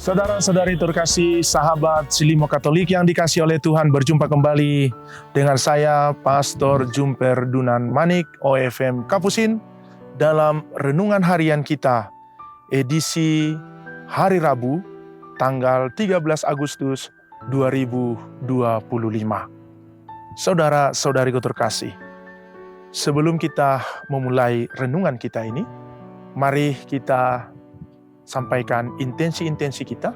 Saudara-saudari terkasih, sahabat Silimo Katolik yang dikasihi oleh Tuhan, berjumpa kembali dengan saya, Pastor Jumper Dunan Manik, OFM Kapusin, dalam Renungan Harian kita, edisi hari Rabu, tanggal 13 Agustus 2025. Saudara-saudariku terkasih, sebelum kita memulai renungan kita ini, mari kita sampaikan intensi-intensi kita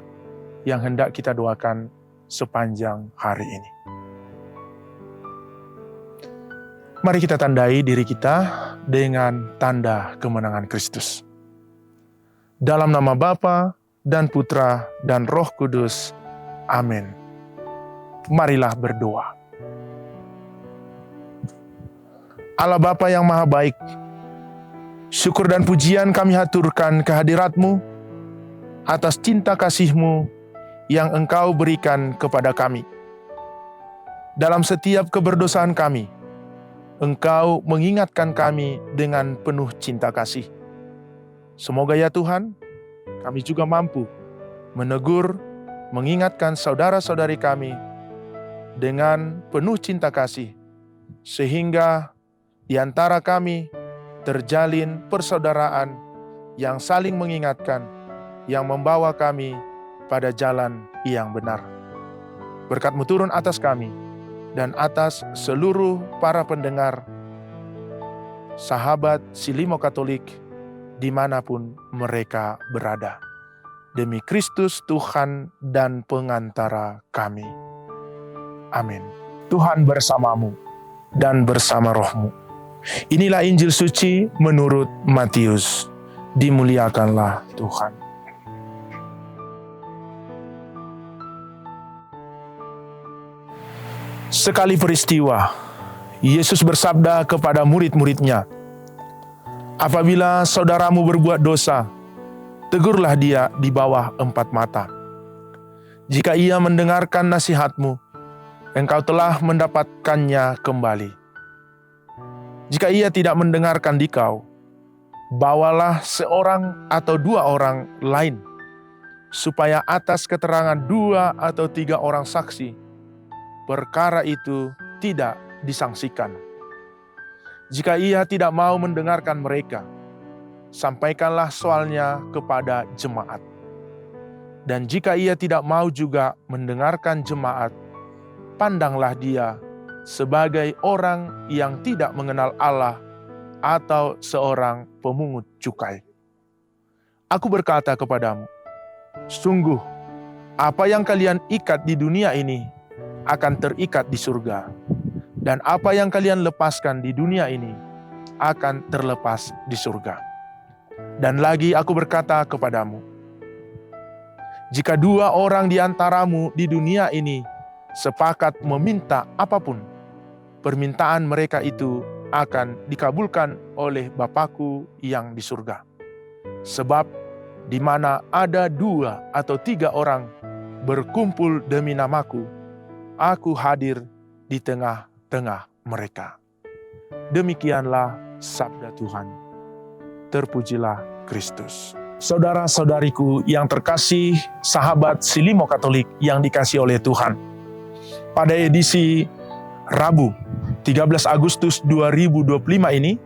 yang hendak kita doakan sepanjang hari ini. Mari kita tandai diri kita dengan tanda kemenangan Kristus. Dalam nama Bapa dan Putra dan Roh Kudus. Amin. Marilah berdoa. Allah Bapa yang Maha Baik, syukur dan pujian kami haturkan kehadirat-Mu atas cinta kasih-Mu yang Engkau berikan kepada kami. Dalam setiap keberdosaan kami, Engkau mengingatkan kami dengan penuh cinta kasih. Semoga ya Tuhan, kami juga mampu menegur, mengingatkan saudara-saudari kami dengan penuh cinta kasih, sehingga di antara kami terjalin persaudaraan yang saling mengingatkan, yang membawa kami pada jalan yang benar. Berkat-Mu turun atas kami dan atas seluruh para pendengar, sahabat Silimo Katolik, dimanapun mereka berada. Demi Kristus Tuhan dan pengantara kami. Amin. Tuhan bersamamu dan bersama rohmu. Inilah Injil suci menurut Matius. Dimuliakanlah Tuhan. Sekali peristiwa, Yesus bersabda kepada murid-muridnya, "Apabila saudaramu berbuat dosa, tegurlah dia di bawah 4 mata. Jika ia mendengarkan nasihatmu, engkau telah mendapatkannya kembali. Jika ia tidak mendengarkan dikau, bawalah seorang atau 2 orang lain, supaya atas keterangan 2 atau 3 orang saksi, perkara itu tidak disangsikan. Jika ia tidak mau mendengarkan mereka, sampaikanlah soalnya kepada jemaat. Dan jika ia tidak mau juga mendengarkan jemaat, pandanglah dia sebagai orang yang tidak mengenal Allah atau seorang pemungut cukai. Aku berkata kepadamu, sungguh, apa yang kalian ikat di dunia ini akan terikat di surga, dan apa yang kalian lepaskan di dunia ini akan terlepas di surga. Dan lagi aku berkata kepadamu, jika 2 orang di antaramu di dunia ini sepakat meminta apapun, permintaan mereka itu akan dikabulkan oleh Bapa-Ku yang di surga. Sebab di mana ada 2 atau 3 orang berkumpul demi nama-Ku, Aku hadir di tengah-tengah mereka." Demikianlah sabda Tuhan. Terpujilah Kristus. Saudara-saudariku yang terkasih, sahabat Silimo Katolik yang dikasihi oleh Tuhan. Pada edisi Rabu 13 Agustus 2025 ini,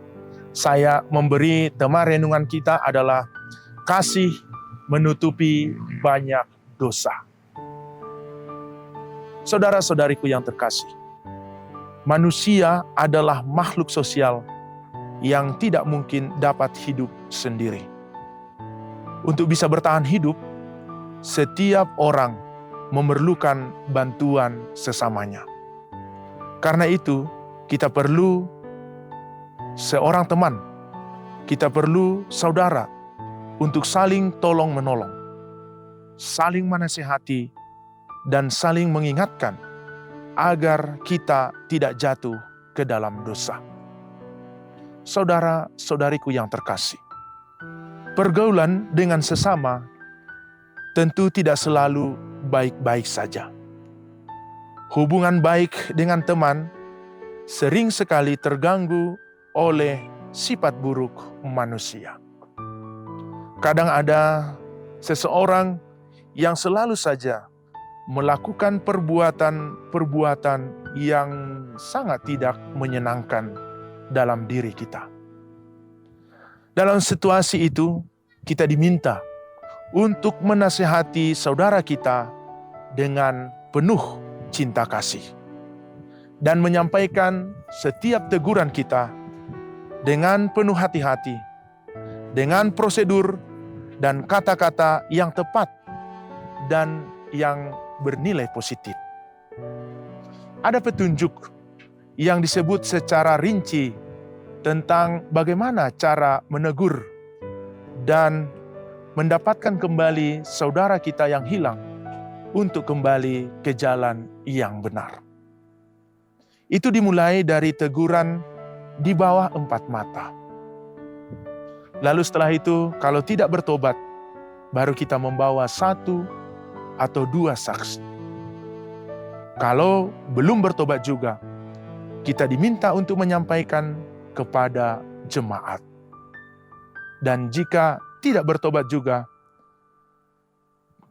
saya memberi tema renungan kita adalah kasih menutupi banyak dosa. Saudara-saudariku yang terkasih, manusia adalah makhluk sosial yang tidak mungkin dapat hidup sendiri. Untuk bisa bertahan hidup, setiap orang memerlukan bantuan sesamanya. Karena itu, kita perlu seorang teman, kita perlu saudara untuk saling tolong-menolong, saling menasihati, dan saling mengingatkan agar kita tidak jatuh ke dalam dosa. Saudara-saudariku yang terkasih, pergaulan dengan sesama tentu tidak selalu baik-baik saja. Hubungan baik dengan teman sering sekali terganggu oleh sifat buruk manusia. Kadang ada seseorang yang selalu saja melakukan perbuatan-perbuatan yang sangat tidak menyenangkan dalam diri kita. Dalam situasi itu, kita diminta untuk menasihati saudara kita dengan penuh cinta kasih dan menyampaikan setiap teguran kita dengan penuh hati-hati, dengan prosedur dan kata-kata yang tepat dan yang bernilai positif. Ada petunjuk yang disebut secara rinci tentang bagaimana cara menegur dan mendapatkan kembali saudara kita yang hilang untuk kembali ke jalan yang benar. Itu dimulai dari teguran di bawah 4 mata. Lalu setelah itu, kalau tidak bertobat, baru kita membawa 1 atau 2 saksi. Kalau belum bertobat juga, kita diminta untuk menyampaikan kepada jemaat. Dan jika tidak bertobat juga,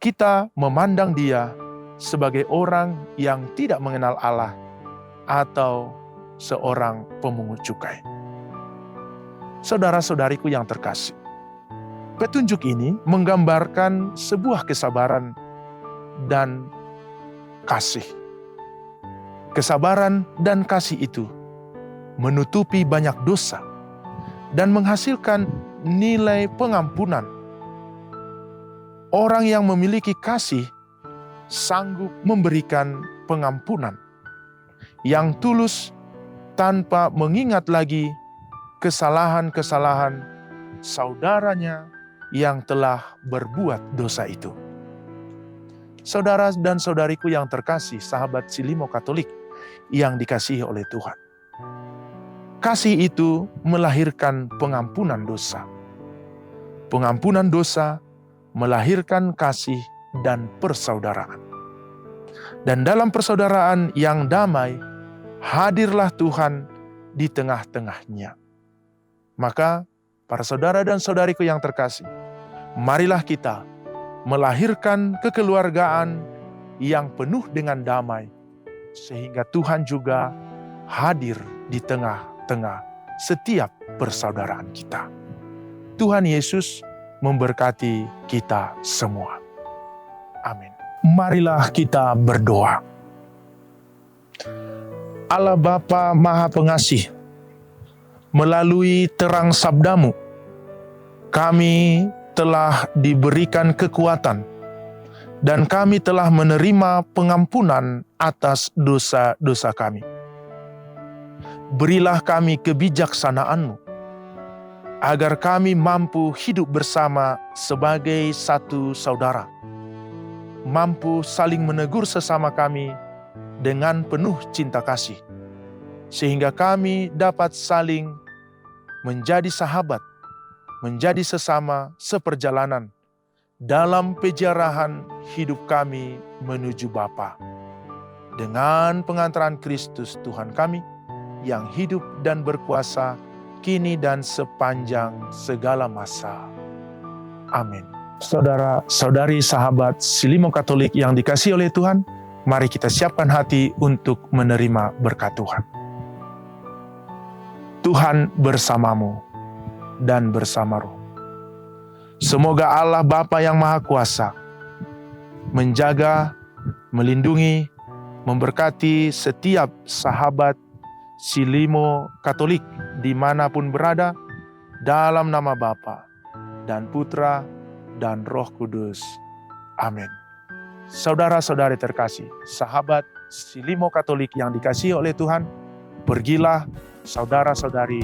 kita memandang dia sebagai orang yang tidak mengenal Allah atau seorang pemungut cukai. Saudara-saudariku yang terkasih, petunjuk ini menggambarkan sebuah kesabaran dan kasih. Kesabaran dan kasih itu menutupi banyak dosa dan menghasilkan nilai pengampunan. Orang yang memiliki kasih sanggup memberikan pengampunan yang tulus tanpa mengingat lagi kesalahan-kesalahan saudaranya yang telah berbuat dosa itu. Saudara dan saudariku yang terkasih, sahabat Silimo Katolik yang dikasihi oleh Tuhan. Kasih itu melahirkan pengampunan dosa. Pengampunan dosa melahirkan kasih dan persaudaraan. Dan dalam persaudaraan yang damai, hadirlah Tuhan di tengah-tengahnya. Maka, para saudara dan saudariku yang terkasih, marilah kita melahirkan kekeluargaan yang penuh dengan damai, sehingga Tuhan juga hadir di tengah-tengah setiap persaudaraan kita. Tuhan Yesus memberkati kita semua. Amin. Marilah kita berdoa. Allah Bapa Maha Pengasih, melalui terang sabda-Mu, kami telah diberikan kekuatan dan kami telah menerima pengampunan atas dosa-dosa kami. Berilah kami kebijaksanaan-Mu, agar kami mampu hidup bersama sebagai satu saudara, mampu saling menegur sesama kami dengan penuh cinta kasih, sehingga kami dapat saling menjadi sahabat, menjadi sesama seperjalanan dalam pejarahan hidup kami menuju Bapa. Dengan pengantaran Kristus Tuhan kami, yang hidup dan berkuasa kini dan sepanjang segala masa. Amin. Saudara-saudari sahabat Silimo Katolik yang dikasihi oleh Tuhan, mari kita siapkan hati untuk menerima berkat Tuhan. Tuhan bersamamu dan bersama roh. Semoga Allah Bapa yang Maha Kuasa menjaga, melindungi, memberkati setiap sahabat, Silimo Katolik dimanapun berada, dalam nama Bapa dan Putra dan Roh Kudus. Amin. Saudara-saudari terkasih, sahabat Silimo Katolik yang dikasihi oleh Tuhan, pergilah saudara-saudari